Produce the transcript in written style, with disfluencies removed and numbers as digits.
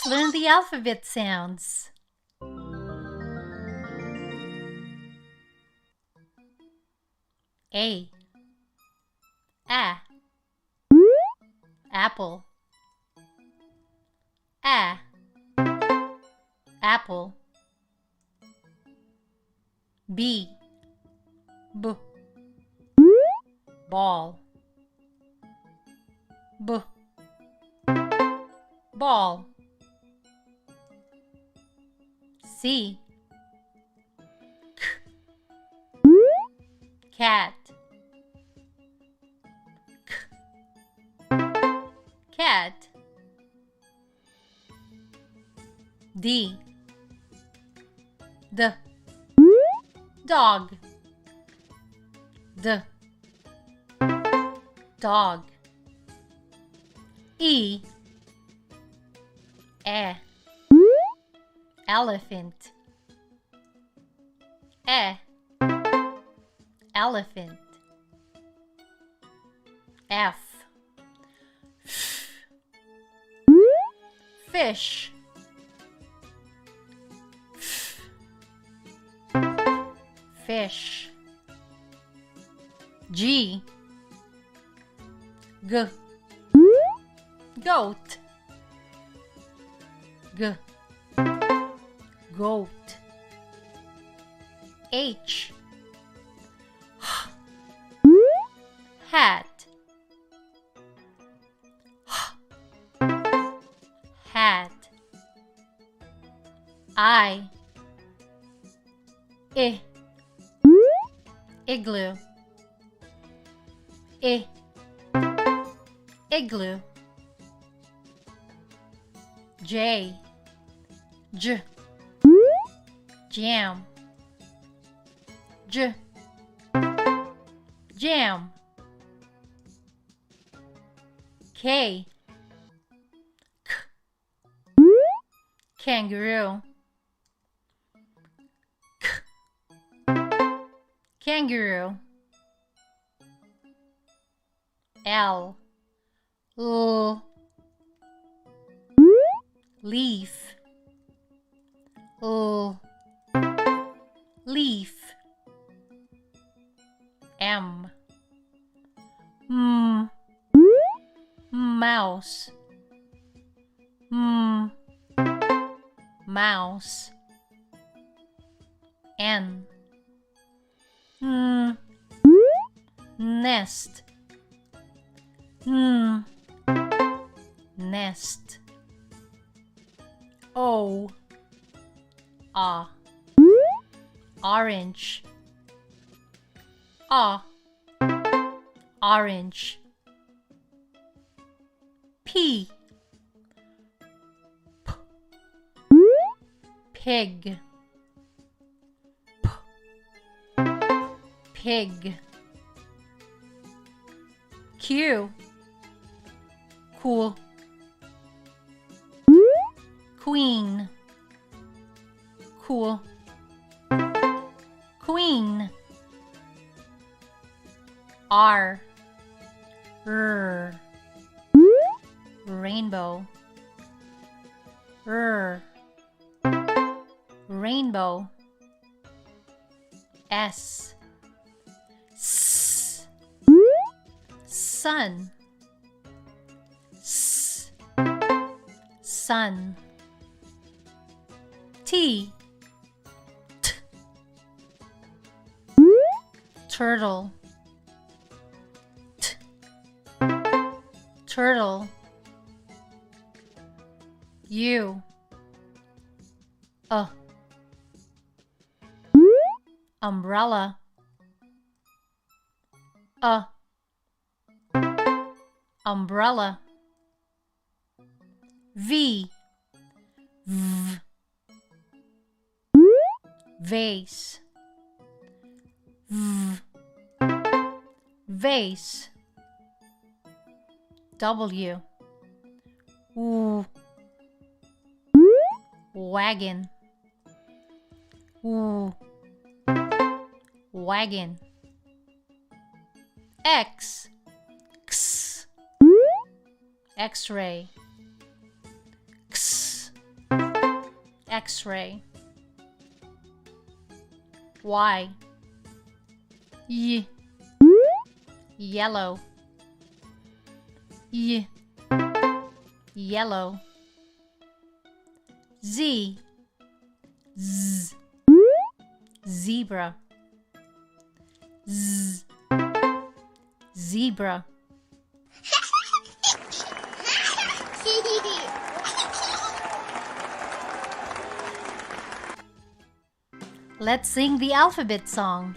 Let's learn the alphabet sounds. A. Apple. Apple. B. Ball. Ball. C. Cat. Cat. D. Dog. Dog. E. Elephant. Elephant. F. Fish. Fish. G. Goat. Goat. H. Hat. Hat. I. Igloo. Igloo. J. Jam. Jam. K. Kangaroo. Kangaroo. L. Leaf. Leaf. M. Mouse. Mouse. N. Nest. Nest. O. Orange. Orange. P. Pig. Pig. Q. Cool. Queen. Cool. Queen. R. Rainbow. Rainbow. S. Sun. Sun. T. Turtle. Turtle. U. Umbrella. Umbrella. V. Vase. Vase. W. Wagon. Wagon. X. X. X-ray. X. X-ray. Y. Y. Yellow. Y. Yellow. Z. Z. Zebra. Z. Zebra. Let's sing the alphabet song.